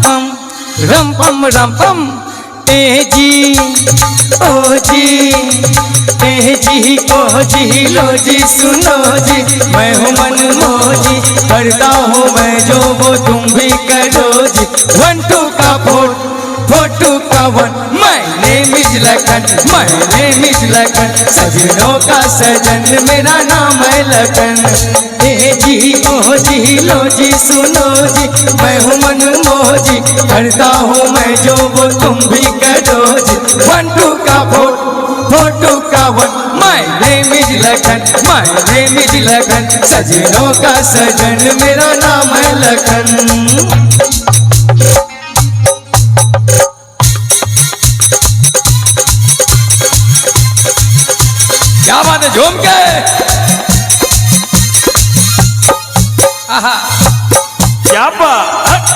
रम पम ए जी ओ जी ए जी ओ जी लो जी सुनो जी मैं हूँ मनमोजी करता हूँ मैं जो वो तुम भी करो जी 1 2 का 4 4 2 का 1 My name is Lakhan My name is Lakhan सजनों का सजन मेरा नाम है लखन ए जी ओ जी लो जी सुनो जी मैं हूँ मनमोजी करता हूँ मैं जो वो तुम भी करो जी 1 2 का 4 4 2 का 1 My name is Lakhan My name is Lakhan सजनों का सजन मेरा नाम है लखन। क्या बात है झूम के आहा क्या बात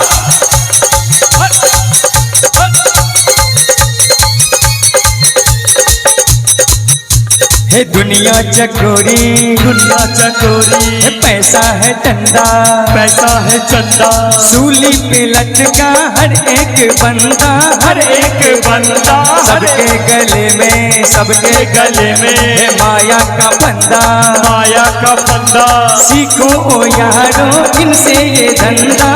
है दुनिया चकोरी है पैसा है चंदा सूली पे लटका हर एक बंदा सबके गले में है माया का फंदा सीखो ओ यारो इनसे ये धंधा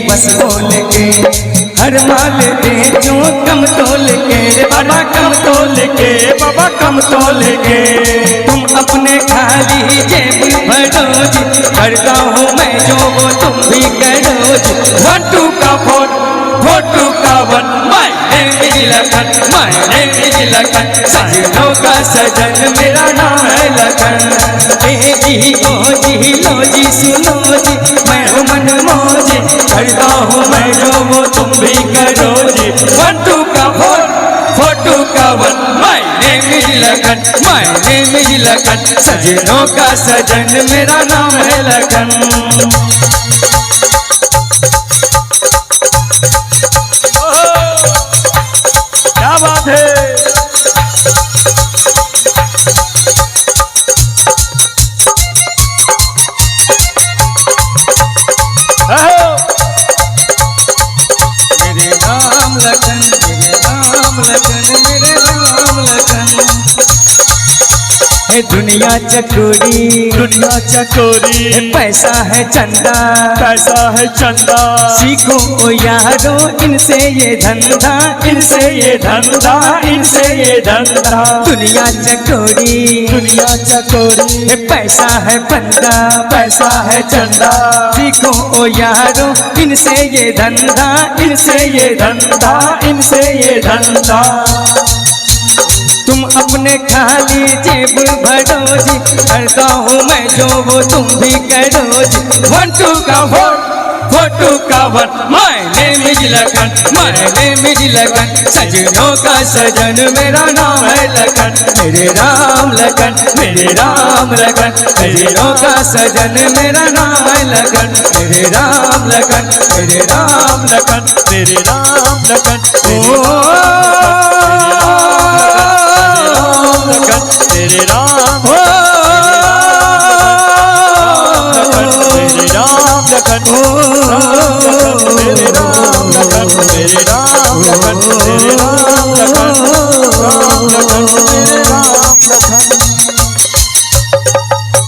बस बोल के हर माल बेचो कम तोल के बाबा कम तोल के तुम अपने खाली जेब भरो जी करता हूँ मैं जो वो तुम भी करो जी 1 2 का 4 4 2 का 1 My name is Lakhan My name is Lakhan सजनों का सजन मेरा नाम है लखन ए जी ओ जी लो जी सुनो जी मैं हूँ मनमोजी करता हूँ मैं जो वो तुम भी करो जी 1 2 का 4 4 2 का 1 My name is Lakhan My name is Lakhan सजनों का सजन मेरा नाम है लखन। क्या बात है मेरे राम लखन मेरे राम लखन मेरे राम लखन है दुनिया चकोरी है पैसा है चंदा सीखो ओ यारो इनसे ये धंधा दुनिया चकोरी है पैसा है चंदा सीखो ओ यारो इनसे ये धंधा तुम अपने खाली जेब भरो जी करता हूँ मैं जो वो तुम भी करो जी 1 2 का 4 4 2 का 1 My name is Lakhan My name is Lakhan सजनों का सजन मेरा नाम है लखन मेरे राम लखन सजनों का सजन मेरा नाम है लखन मेरे राम लखन मेरे राम लखन तेरे राम लखन